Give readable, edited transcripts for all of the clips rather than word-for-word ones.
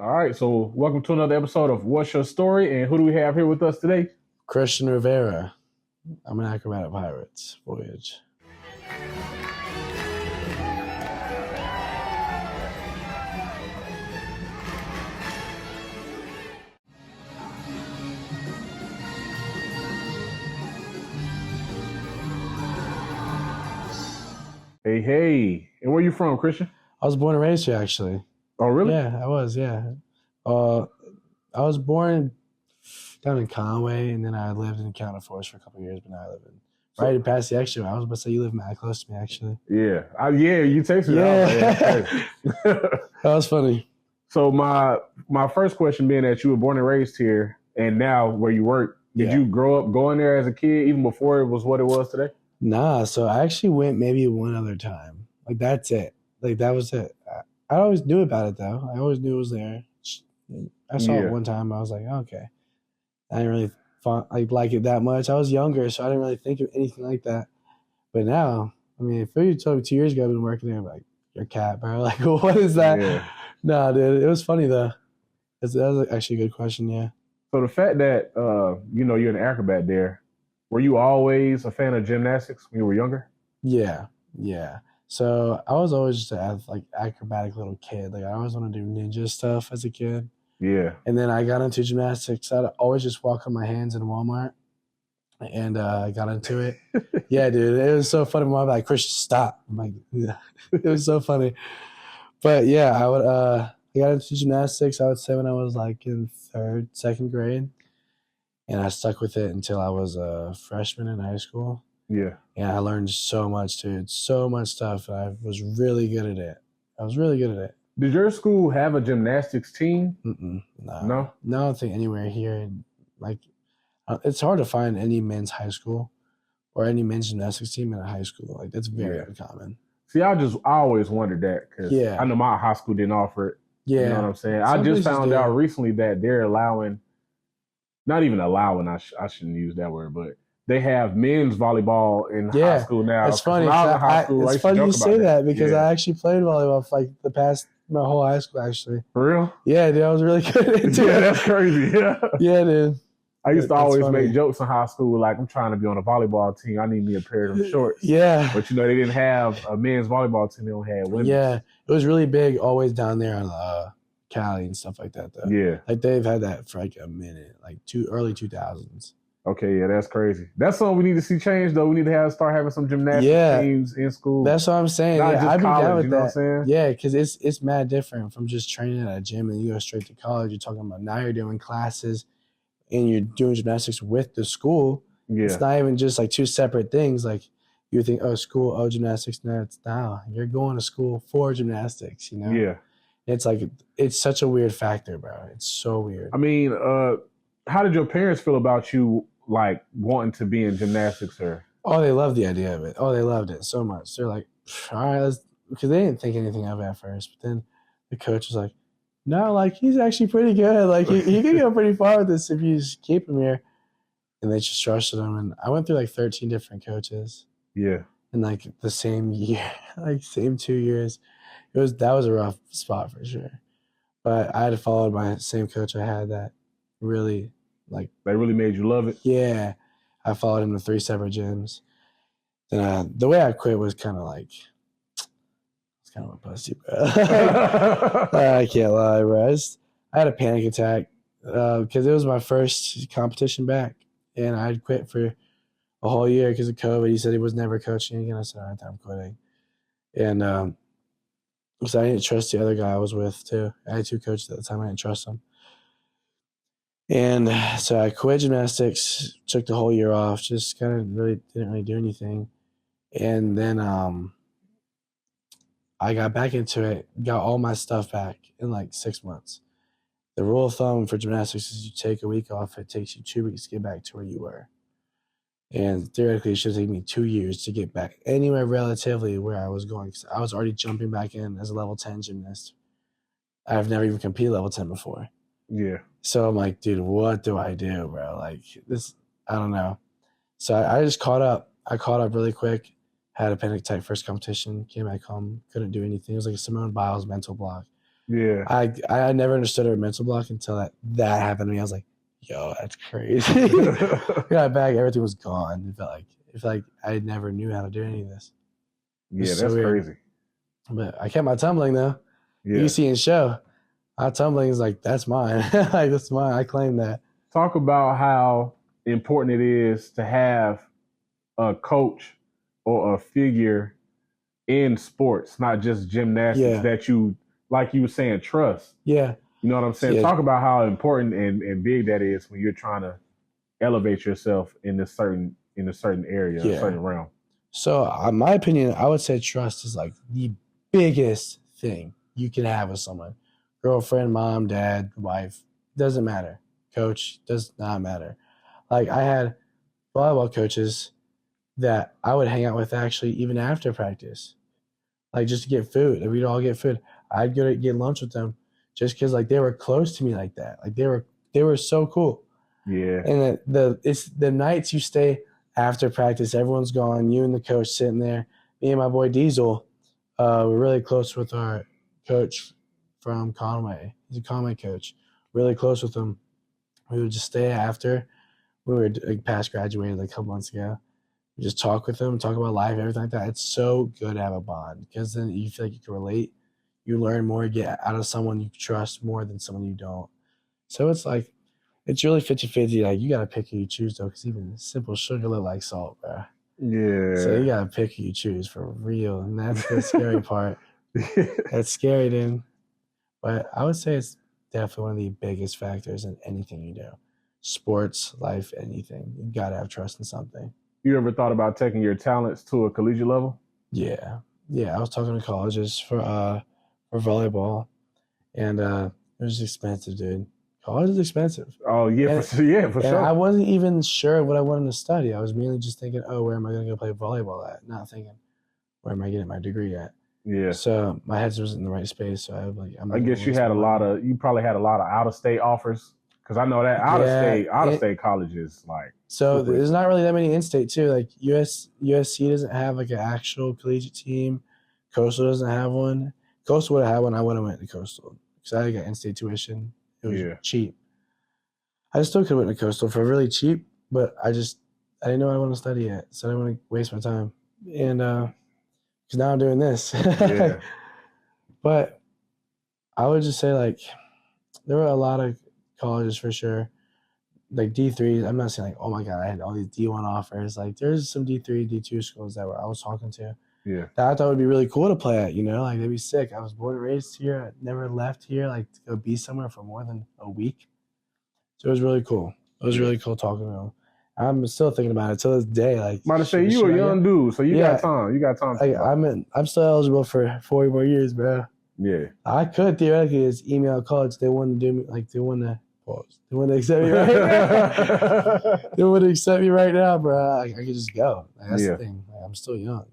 All right, so welcome to another episode of What's Your Story, and who do we have here with us today? Christian Rivera. I'm an acrobat at Pirates Voyage. Hey, and where you from, Christian? I was born and raised here, actually. Oh, really? Yeah, I was, yeah. I was born down in Conway, and then I lived in County Forest for a couple of years, but now I live in right past the extra. I was about to say you live mad close to me, actually. Yeah, you texted me. Yeah. That was funny. So my first question being that you were born and raised here, and now where you work, did you grow up going there as a kid, even before it was what it was today? Nah, so I actually went maybe one other time. Like, that's it. Like, that was it. I always knew about it, though. I always knew it was there. I saw it one time. I was like, okay. I didn't really like it that much. I was younger, so I didn't really think of anything like that. But now, I mean, if you told me 2 years ago I've been working there, I'm like, you're a cat, bro. Like, what is that? Yeah. Nah, dude, it was funny, though. That was actually a good question, yeah. So the fact that, you're an acrobat there, were you always a fan of gymnastics when you were younger? Yeah. So I was always just a acrobatic little kid. Like, I always wanted to do ninja stuff as a kid. Yeah. And then I got into gymnastics. I'd always just walk on my hands in Walmart. And I got into it. Yeah, dude. It was so funny. My mom was like, Christian, stop. I'm like, yeah. It was so funny. But yeah, I got into gymnastics, I would say, when I was like in second grade. And I stuck with it until I was a freshman in high school. Yeah. And I learned so much, dude. So much stuff. I was really good at it. Did your school have a gymnastics team? No? No, I don't think anywhere here. Like, it's hard to find any men's high school or any men's gymnastics team in a high school. Like, that's very uncommon. See, I always wondered that because I know my high school didn't offer it. Yeah. You know what I'm saying? I just found out recently that they're not even allowing, I shouldn't use that word, but they have men's volleyball in high school now. It's funny. It's funny you say that because I actually played volleyball for my whole high school, actually. For real? Yeah, dude, I was really good into it. Yeah, that's crazy. Yeah. Yeah, dude. I used to always make jokes in high school, like, I'm trying to be on a volleyball team. I need me a pair of them shorts. Yeah. But, they didn't have a men's volleyball team. They don't have women's. Yeah. It was really big always down there on Cali and stuff like that, though. Yeah. Like, they've had that for like a minute, like early 2000s. Okay, yeah, that's crazy. That's something we need to see change, though. We need to start having some gymnastics teams in school. That's what I'm saying. Not just I'd be college, down with you know that. what I'm saying? Yeah, because it's mad different from just training at a gym and you go straight to college. You're talking about now you're doing classes and you're doing gymnastics with the school. Yeah. It's not even just like two separate things. Like, you would think, oh, school, oh, gymnastics. No, you're going to school for gymnastics, you know? Yeah. It's like, it's such a weird factor, bro. It's so weird. I mean, how did your parents feel about you, like, wanting to be in gymnastics? Or? Oh, they loved the idea of it. Oh, they loved it so much. They're like, all right, because they didn't think anything of it at first. But then the coach was like, no, like, he's actually pretty good. Like, he can go pretty far with this if you just keep him here. And they just trusted him. And I went through like 13 different coaches. Yeah. In like the same year, like same 2 years. That was a rough spot for sure. But I had followed my same coach I had that really they really made you love it. Yeah. I followed him to 3 separate gyms. Then the way I quit was kind of like, it's kind of a pussy, bro. I can't lie, bro. I had a panic attack because it was my first competition back. And I had quit for a whole year because of COVID. He said he was never coaching again. I said, all right, I'm quitting. And so I didn't trust the other guy I was with, too. I had 2 coaches at the time. I didn't trust them. And so I quit gymnastics, took the whole year off, just kind of didn't really do anything. And then I got back into it, got all my stuff back in like 6 months. The rule of thumb for gymnastics is you take a week off. It takes you 2 weeks to get back to where you were. And theoretically, it should take me 2 years to get back anywhere relatively where I was going. Because I was already jumping back in as a level 10 gymnast. I've never even competed level 10 before. Yeah. So I'm like, dude, what do I do, bro? Like, this, I don't know. So I just caught up. I caught up really quick. Had a panic attack first competition. Came back home. Couldn't do anything. It was like a Simone Biles mental block. Yeah. I never understood her mental block until that happened to me. I was like, yo, that's crazy. Got back, everything was gone. It felt like I never knew how to do any of this. Yeah, that's crazy. But I kept my tumbling though. Yeah. You see in show, my tumbling is like, that's mine. Like, that's mine. I claim that. Talk about how important it is to have a coach or a figure in sports, not just gymnastics, that you, like you were saying, trust. Yeah. You know what I'm saying? Talk about how important and big that is when you're trying to elevate yourself in a certain area, a certain realm. So, in my opinion, I would say trust is like the biggest thing you can have with someone. Girlfriend, mom, dad, wife, doesn't matter. Coach, does not matter. Like, I had volleyball coaches that I would hang out with actually even after practice. Like, just to get food. Like, we'd all get food. I'd go to get lunch with them just because, like, they were close to me like that. Like, they were so cool. Yeah. And it's the nights you stay after practice, everyone's gone, you and the coach sitting there. Me and my boy Diesel, we're really close with our coach from Conway. He's a Conway coach. Really close with him. We would just stay after. We were past graduated like a couple months ago. We just talk with them, talk about life, everything like that. It's so good to have a bond because then you feel like you can relate. You learn more, you get out of someone you trust more than someone you don't. So it's like, it's really 50-50. Like, you got to pick who you choose, though, because even simple sugar look like salt, bro. Yeah. So you got to pick who you choose for real. And that's the scary part. That's scary, dude. But I would say it's definitely one of the biggest factors in anything you do. Sports, life, anything. You got to have trust in something. You ever thought about taking your talents to a collegiate level? Yeah. Yeah, I was talking to colleges for volleyball, and it was expensive, dude. College is expensive. Oh, yeah, for sure. I wasn't even sure what I wanted to study. I was mainly just thinking, oh, where am I going to go play volleyball at? Not thinking, where am I getting my degree at? Yeah. So my head wasn't in the right space. So I was like, I guess you probably had a lot of out-of-state offers. Because I know that out-of-state colleges, like. So there's not really that many in-state, too. Like USC doesn't have like an actual collegiate team. Coastal doesn't have one. Coastal would have had one. I would have went to Coastal because I got in-state tuition. It was cheap. I still could have went to Coastal for really cheap, but I didn't know what I want to study yet, so I didn't want to waste my time. And because now I'm doing this. Yeah. But I would just say, like, there were a lot of colleges for sure. Like D3, I'm not saying like, oh my God, I had all these D1 offers. Like, there's some D3, D2 schools that I was talking to. Yeah. That I thought would be really cool to play at, like they'd be sick. I was born and raised here. I never left here, like to go be somewhere for more than a week. So it was really cool. It was really cool talking to them. I'm still thinking about it to this day. Like, I'm about to say, you a young dude, so you got time. You got time. Like, I'm still eligible for 4 more years, bro. Yeah. I could theoretically just email college. They want to do me, like, they want to accept me right now. They want to accept me right now, bro. I could just go. Like, that's the thing. Like, I'm still young.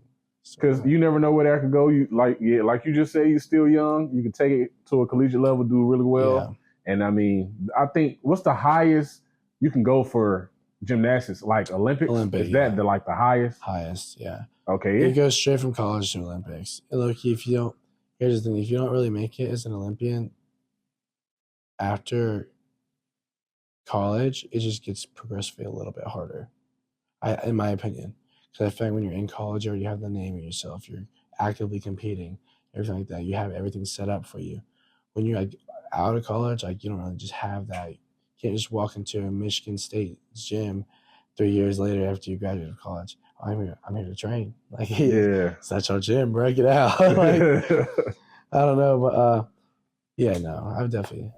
Because you never know where that could go. You like you just said, you're still young. You can take it to a collegiate level, do really well. Yeah. And I mean, I think what's the highest you can go for gymnastics? Like Olympics? Is that the highest? Highest, yeah. Okay. It goes straight from college to Olympics. And look, here's the thing: if you don't really make it as an Olympian after college, it just gets progressively a little bit harder. In my opinion. Because I find when you're in college, you already have the name of yourself. You're actively competing, everything like that. You have everything set up for you. When you're like out of college, like you don't really just have that. You can't just walk into a Michigan State gym 3 years later after you graduate from college. I'm here to train. Like, it's not your gym, bro. Get out. Like, I don't know, but I've definitely